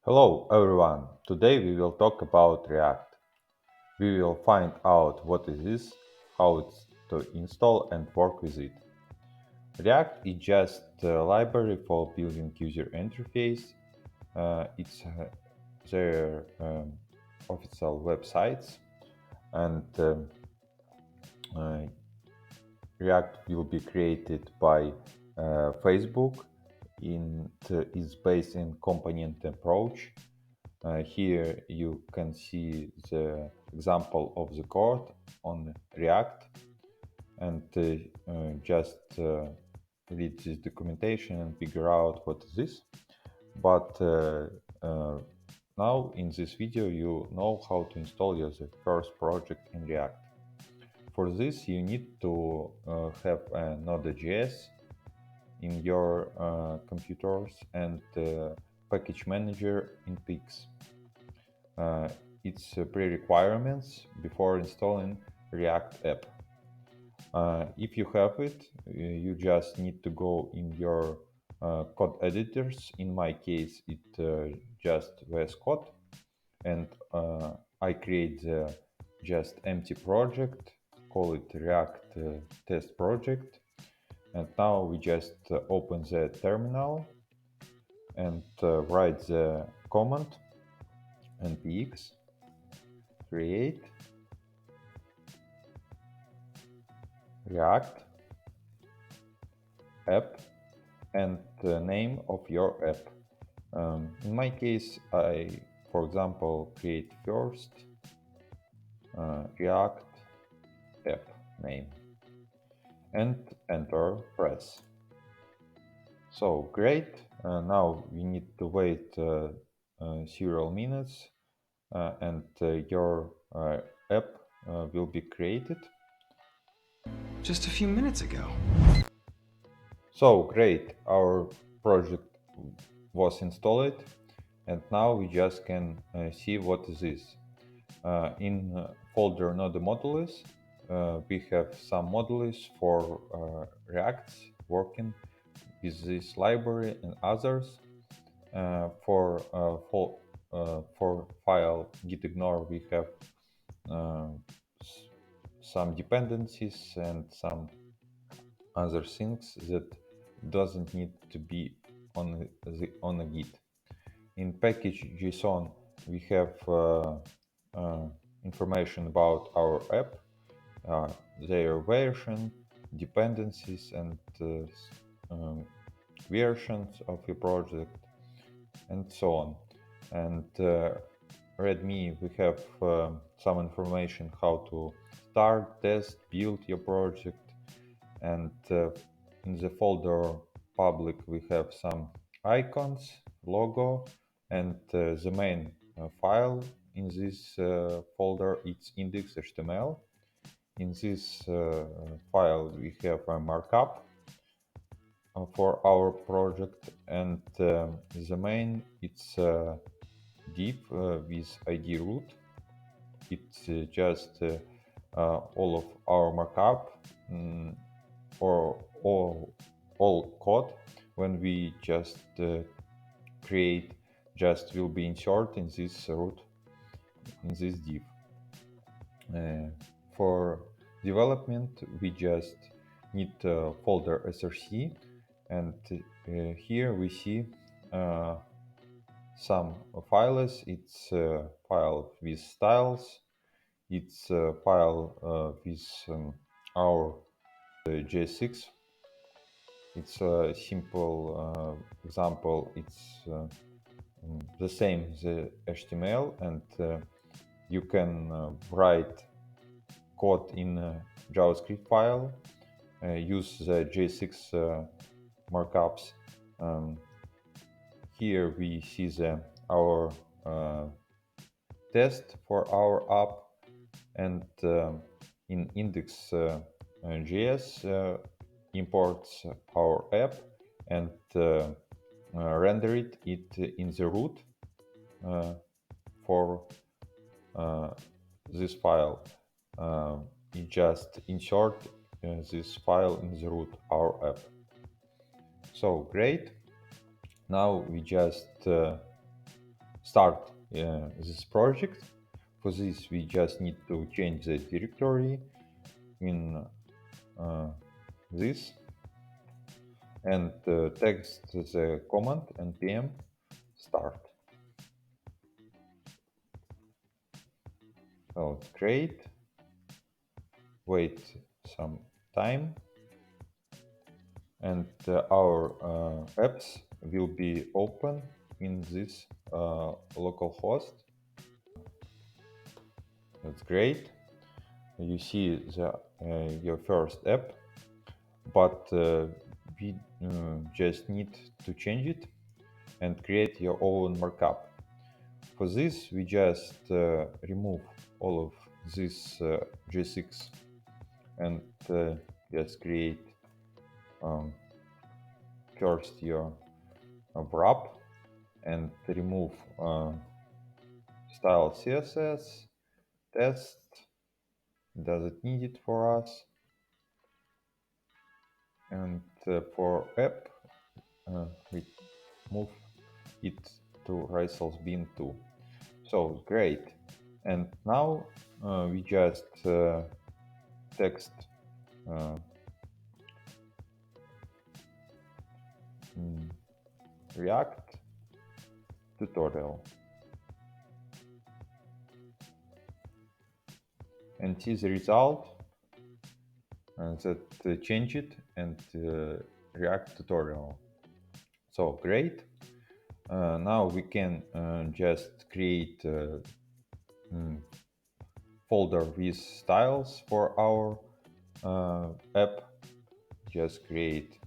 Hello everyone, today we will talk about React. We will find out what it is, how it's to install and work with it. React is just a library for building user interface. It's their official websites and uh, React will be created by Facebook. It is based in component approach. Here you can see the example of the code on React and just read this documentation and figure out what is this. But uh, now in this video you know how to install your first project in React. For this you need to have a node.js in your computers and package manager in Pix. Uh, it's pre-requirements before installing React app. If you have it, you just need to go in your code editors. In my case, it just VS Code, and I create the just empty project, call it React test project, and now we just open the terminal and write the command npx create React app and the name of your app. In my case, for example, create first React app name and enter press. So great. Now we need to wait several minutes and your app will be created. Just a few minutes ago. So great, our project was installed and now we just can see what is this. In folder node modules, we have some modules for React working with this library and others. For file gitignore, we have uh, some dependencies and some other things that doesn't need to be on a Git. In package JSON, we have information about our app, their version, dependencies, and versions of your project, and so on. And README, we have some information how to start, test, build your project, and in the folder public we have some icons, logo, and the main file in this folder it's index.html. In this file we have a markup for our project, and the main it's div with id root. It's just all of our markup or all code when we just create just will be inserted in this root in this div. For development we just need folder src, and here we see some files. It's a file with styles, it's a file with our JSX. It's a simple example. It's the same the HTML, and you can write code in a JavaScript file, use the JSX markups. Here we see our test for our app, and in index.js imports our app and render it in the root for this file. You just insert this file in the root our app. So great. Now we just start this project. For this, we just need to change the directory in this and text the command npm start. So it's great. Wait some time, and our apps will be open in this localhost. That's great. You see your first app, but we just need to change it and create your own markup. For this, we just remove all of this JSX and just create first your wrap and remove style CSS test. Does it need it for us? And for app, we move it to results bin 2. So great. And now we just text React tutorial and see the result that change it and React tutorial. So great. Now we can just create folder with styles for our app. Just create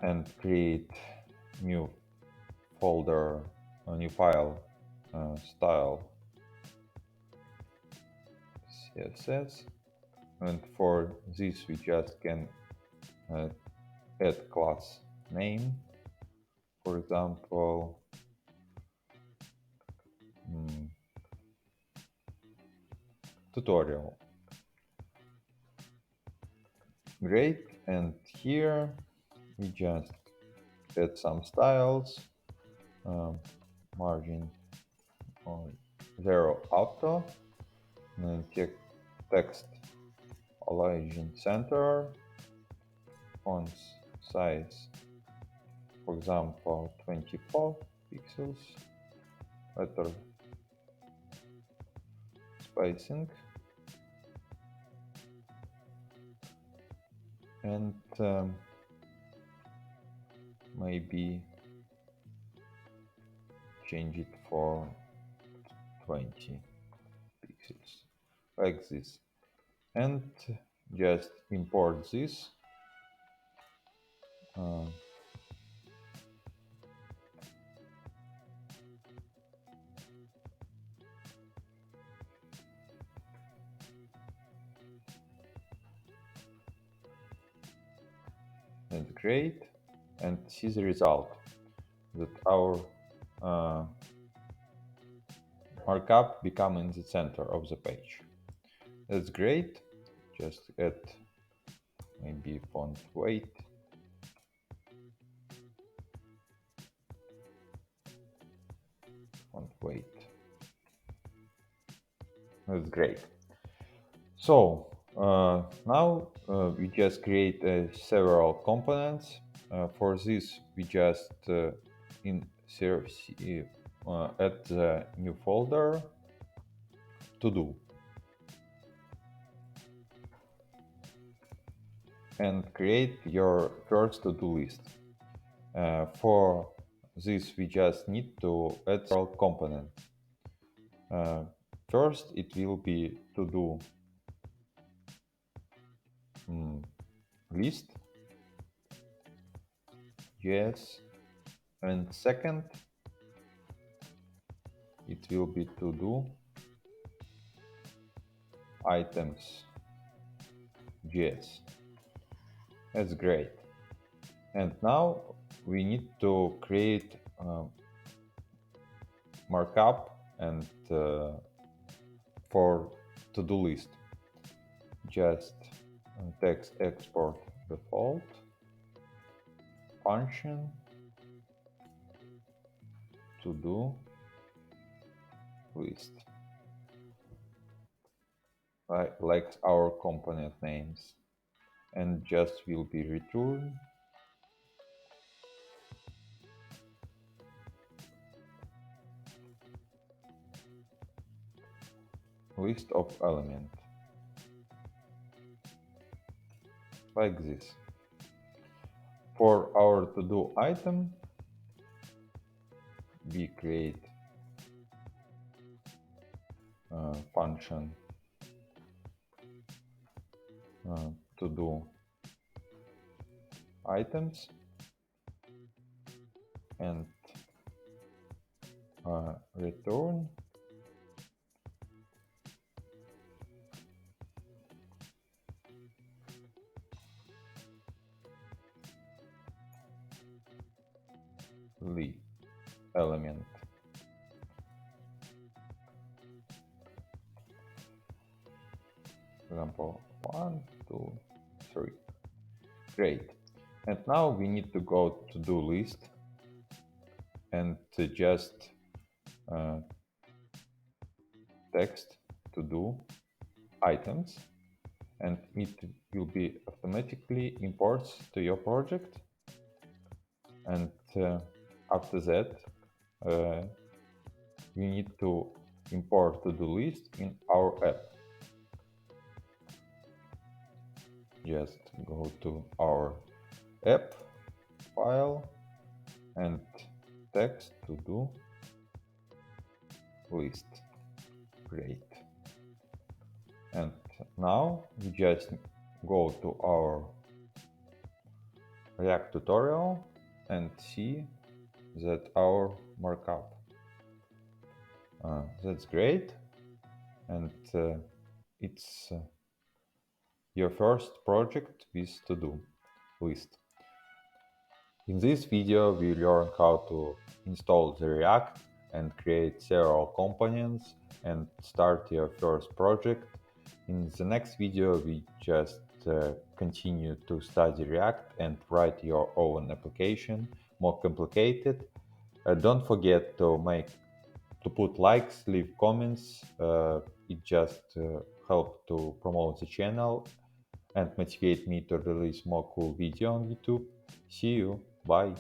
and create new folder, a new file, style CSS, and for this we just can add class name, for example, tutorial. Great. And here we just add some styles, margin on 0 auto, and text align center, font size, for example, 24 pixels, letter spacing, and maybe change it for 20 pixels, like this. And just import this. That's great. And see the result that our markup become in the center of the page. That's great. Just add maybe font weight. Font weight. That's great. So now we just create several components. For this, we just add the new folder to do and create your first to-do list. For this, we just need to add several components. First, it will be to-do list, JS, and second, it will be to-do items, JS. That's great. And now we need to create markup and for to-do list. Just text export default function to do list, like our component names, and just will be return list of element, like this. For our to-do item, we create a function to do items and return the element. Example 1, 2, 3. Great. And now we need to go to do list and just text to do items, and it will be automatically imports to your project. And after that, we need to import to do list in our app. Just go to our app file and text to do list. Great. And now we just go to our React tutorial and see that our markup. That's great, and it's your first project with to-do list. In this video, we learn how to install the React and create several components and start your first project. In the next video, we just continue to study React and write your own application, more complicated. Don't forget to put likes, leave comments. It just helps to promote the channel and motivate me to release more cool video on YouTube. See you. Bye.